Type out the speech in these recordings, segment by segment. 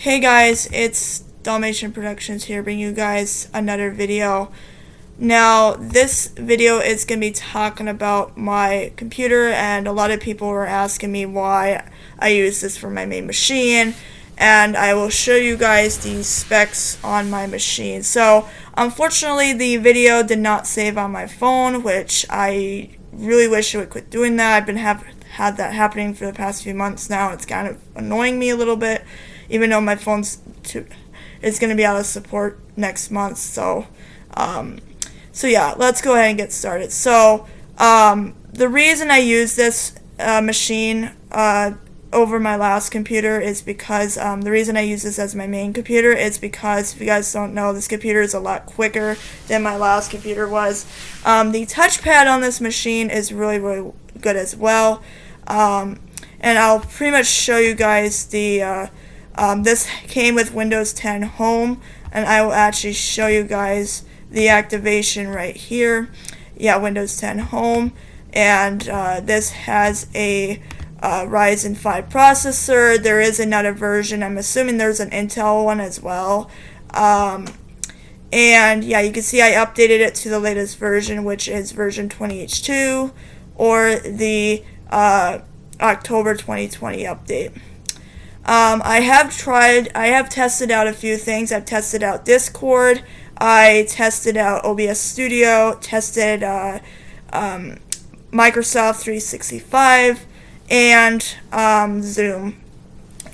Hey guys, it's Dalmatian Productions here, bringing you guys another video. Now, this video is going to be talking about my computer, and a lot of people were asking me why I use this for my main machine, and I will show you guys the specs on my machine. So, unfortunately, the video did not save on my phone, which I really wish it would quit doing that. I've been had that happening for the past few months now. It's kind of annoying me a little bit, even though my phone's is going to be out of support next month. So yeah, let's go ahead and get started. So the reason I use this machine over my last computer is because the reason I use this as my main computer is because, if you guys don't know, this computer is a lot quicker than my last computer was. The touchpad on this machine is really good as well. And I'll pretty much show you guys the this came with Windows 10 Home, and I will actually show you guys the activation right here. Yeah, Windows 10 Home, and this has a Ryzen 5 processor. There is another version. I'm assuming there's an Intel one as well. And yeah, you can see I updated it to the latest version, which is version 20H2, or the October 2020 update. I have tested out a few things. I've tested out Discord, I tested out OBS Studio, tested Microsoft 365, and Zoom.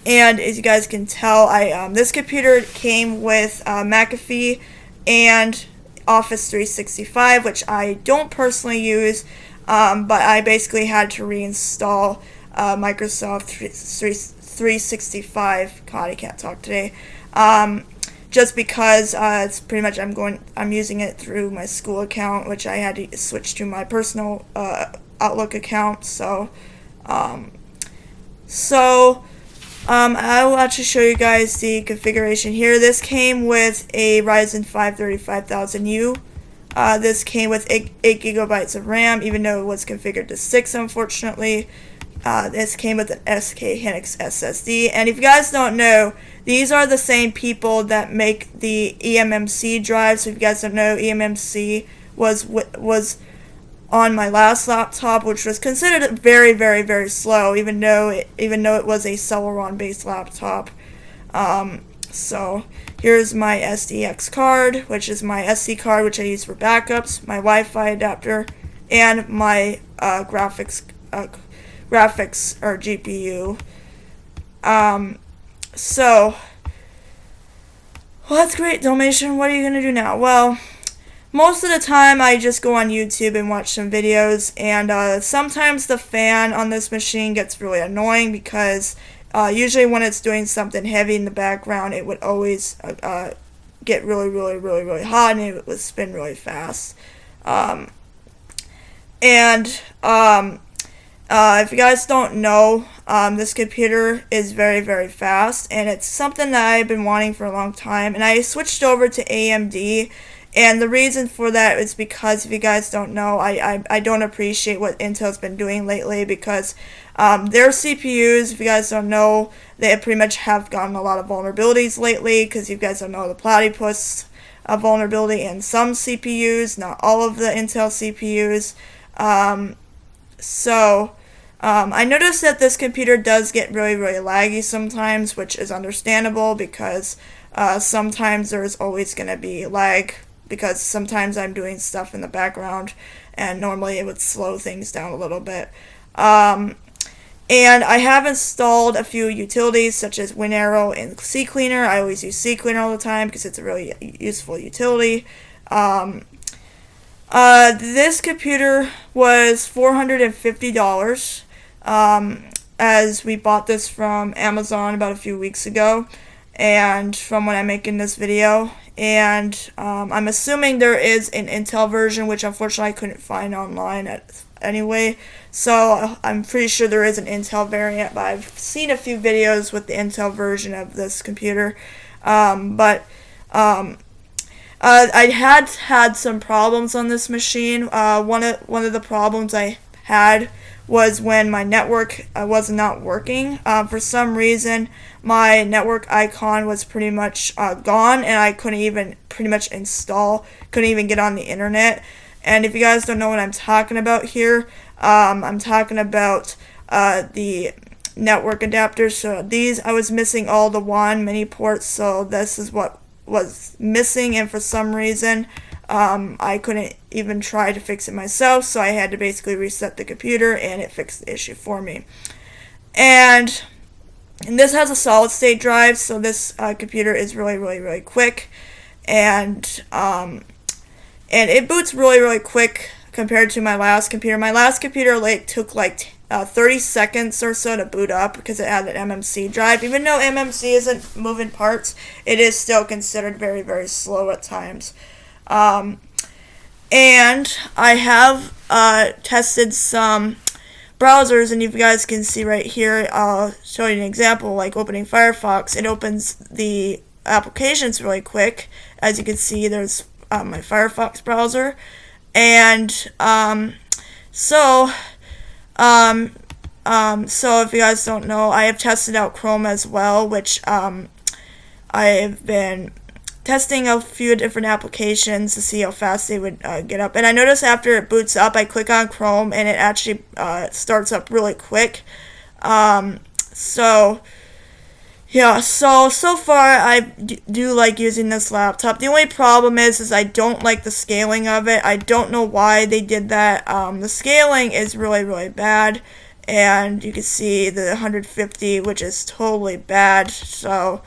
And as you guys can tell, this computer came with McAfee and Office 365, which I don't personally use, but I basically had to reinstall Microsoft 365. God, I can't talk today. Just because it's pretty much I'm using it through my school account, which I had to switch to my personal Outlook account. So I will actually show you guys the configuration here. This came with a Ryzen 5 35000U. This came with 8 gigabytes of RAM, even though it was configured to 6, unfortunately. This came with an SK Hynix SSD, and if you guys don't know, these are the same people that make the eMMC drive. So if you guys don't know, eMMC was on my last laptop, which was considered very slow, even though it was a Celeron based laptop. So here's my SDX card, which is my SD card, which I use for backups, my Wi-Fi adapter, and my graphics or GPU. Well, that's great, Dalmatian. What are you gonna do now? Well, most of the time I just go on YouTube and watch some videos, and sometimes the fan on this machine gets really annoying because usually when it's doing something heavy in the background, it would always get really hot, and it would spin really fast. If you guys don't know, this computer is very fast, and it's something that I've been wanting for a long time, and I switched over to AMD, and the reason for that is because, if you guys don't know, I don't appreciate what Intel's been doing lately, because their CPUs, if you guys don't know, they pretty much have gotten a lot of vulnerabilities lately, because you guys don't know the platypus vulnerability in some CPUs, not all of the Intel CPUs. I noticed that this computer does get really laggy sometimes, which is understandable, because sometimes there's always going to be lag, because sometimes I'm doing stuff in the background, and normally it would slow things down a little bit. And I have installed a few utilities, such as WinArrow and CCleaner. I always use CCleaner all the time because it's a really useful utility. This computer was $450, as we bought this from Amazon about a few weeks ago, and from when I'm making this video, and I'm assuming there is an Intel version, which unfortunately I couldn't find online anyway, so I'm pretty sure there is an Intel variant, but I've seen a few videos with the Intel version of this computer. I had some problems on this machine. One of the problems I had was when my network was not working. For some reason, my network icon was pretty much gone, and I couldn't even pretty much couldn't even get on the internet. And if you guys don't know what I'm talking about here, I'm talking about the network adapters. So these, I was missing all the WAN mini ports, so this is what was missing, and for some reason I couldn't even try to fix it myself, so I had to basically reset the computer, and it fixed the issue for me. And this has a solid state drive, so this computer is really quick, and it boots really quick compared to my last computer. My last computer took 30 seconds or so to boot up because it had an MMC drive. Even though MMC isn't moving parts, it is still considered very slow at times. And I have tested some browsers, and you guys can see right here, I'll show you an example, like opening Firefox. It opens the applications really quick. As you can see, there's my Firefox browser. And so if you guys don't know, I have tested out Chrome as well, which I have been testing a few different applications to see how fast they would get up. And I noticed after it boots up, I click on Chrome and it actually starts up really quick. So far I do like using this laptop. The only problem is I don't like the scaling of it. I don't know why they did that. The scaling is really bad, and you can see the 150, which is totally bad. So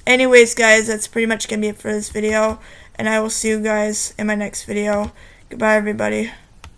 anyways guys, that's pretty much gonna be it for this video, and I will see you guys in my next video. Goodbye everybody.